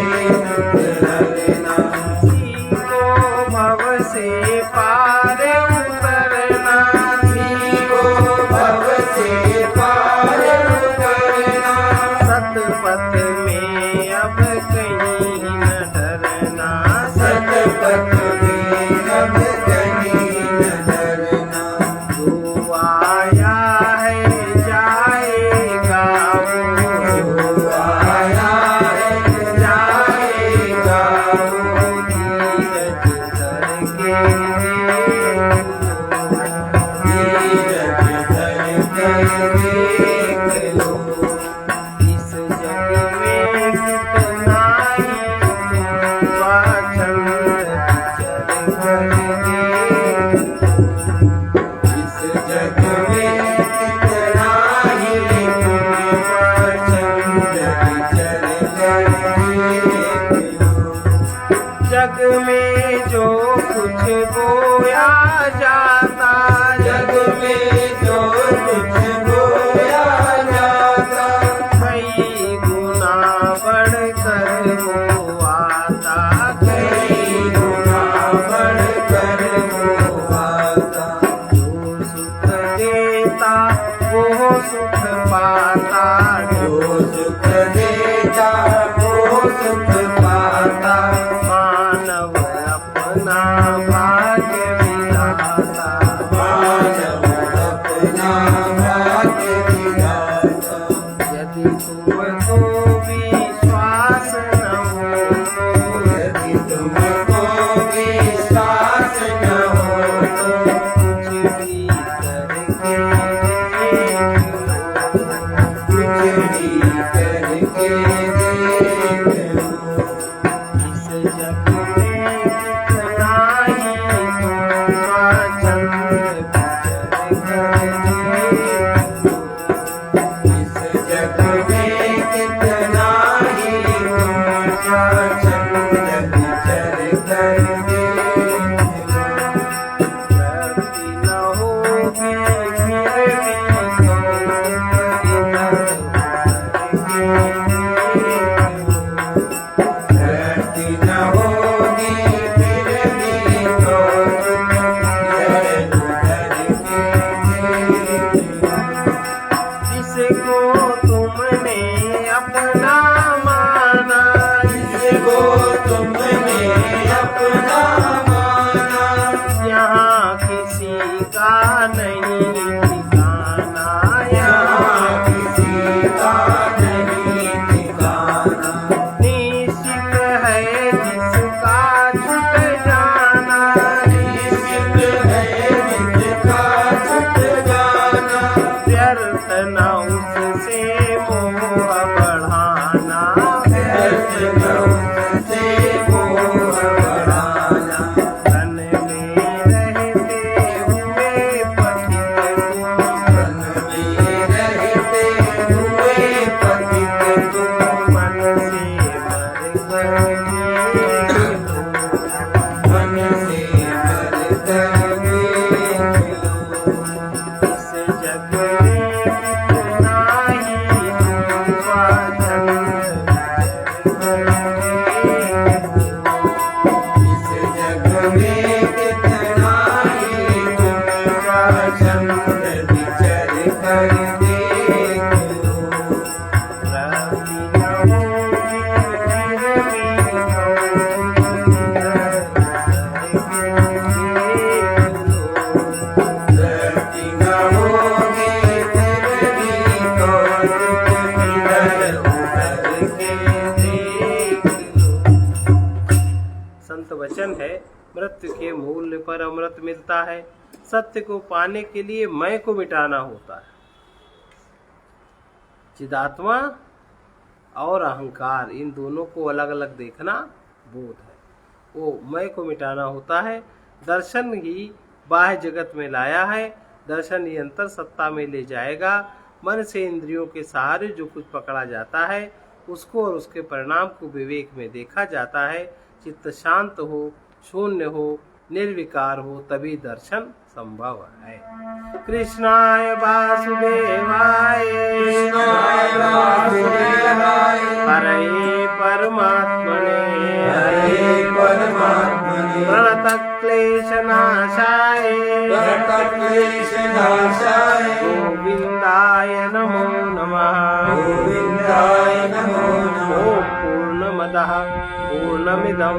दुख हरना, सीखो भव से पार उतरना, सीखो भव से पार उतरना, सतपथ में अब कहीं न डरना, सतपथ में अब कहीं न डरना। जो आया है जाएगा वो, जो आया है जाएगा वो, धीरज देख लो। इस जग में कितना ही तुम स्वच्छंद विचर कर देख लो। इस जग में कितना ही तुम स्वच्छंद विचर कर देख लो। जग में जो कुछ बोया जाता, जग में जो कुछ बोया जाता, कई गुना बढ़कर वो आता, कई गुना बढ़कर वो आता। जो सुख देता वो सुख पाता, जो सुख देता वो सुख पाता। मानव अपना भाग्य विधाता, मानव अपना भाग्य विधाता। यदि तुमको विश्वास न हो तो, यदि तुमको विश्वास न हो तो कुछ भी करके देख लो। कुछ भी करके देख लो। इस जग में कितना ही तुम स्वच्छंद विचर कर देख लो। इस जग में कितना ही तुम स्वच्छंद विचर कर देख लो। गलती न होगी फिर भी धरती न होगी फिर भी तो तुम इधर उधर के देख लो। जिसको तुमने अपना माना, जिसको तुमने अपना माना, यहाँ किसी का नहीं ठिकाना, यहाँ किसी का नहीं ठिकाना। निश्चित है जिसका छूट जाना, निश्चित है जिसका छूट जाना, व्यर्थ न उससे मोह बढ़ाना, व्यर्थ न उससे मोह बढ़ाना। तन में रहते हुए पथित तुम, मन में रहते हुए पथित तुम, मन से मर कर देख लो। मन से मर कर देख लो। इस जग में कितना ही तुम स्वच्छंद विचर कर देख लो। इस जग में कितना ही तुम स्वच्छंद विचर कर देख लो। रति न होगी फिर भी तुम इधर उधर के देख लो। धरती न होगी फिर भी तो तुम इधर उधर के देख लो। संत वचन है, मृत्यु के मूल्य पर अमृत मिलता है। सत्य को पाने के लिए मैं को मिटाना होता है। चिदात्मा और अहंकार, इन दोनों को अलग अलग देखना बोध है। वो मैं को मिटाना होता है। दर्शन ही बाह्य जगत में लाया है, दर्शन ही अंतर सत्ता में ले जाएगा। मन से इंद्रियों के सहारे जो कुछ पकड़ा जाता है उसको और उसके परिणाम को विवेक में देखा जाता है। चित्त शांत हो, शून्य हो, निर्विकार हो, तभी दर्शन संभव है। कृष्णाय वासुदेवाय कृष्णाय वासुदेवाय हरे परमात्मने हरे परमात्मने प्रणतक्लेशनाशाय प्रणतक्लेशनाशाय गोविन्दाय नमो नमः। गोविन्दाय नमो नमः। ॐ पूर्णमदः पूर्णमिदं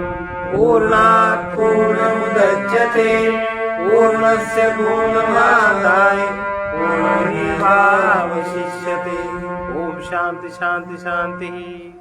पूर्णात् पूर्णमुदच्यते पूर्णस्य पूर्णमादाय पूर्णमेवावशिष्यते। ॐ शान्ति शान्ति शान्तिः।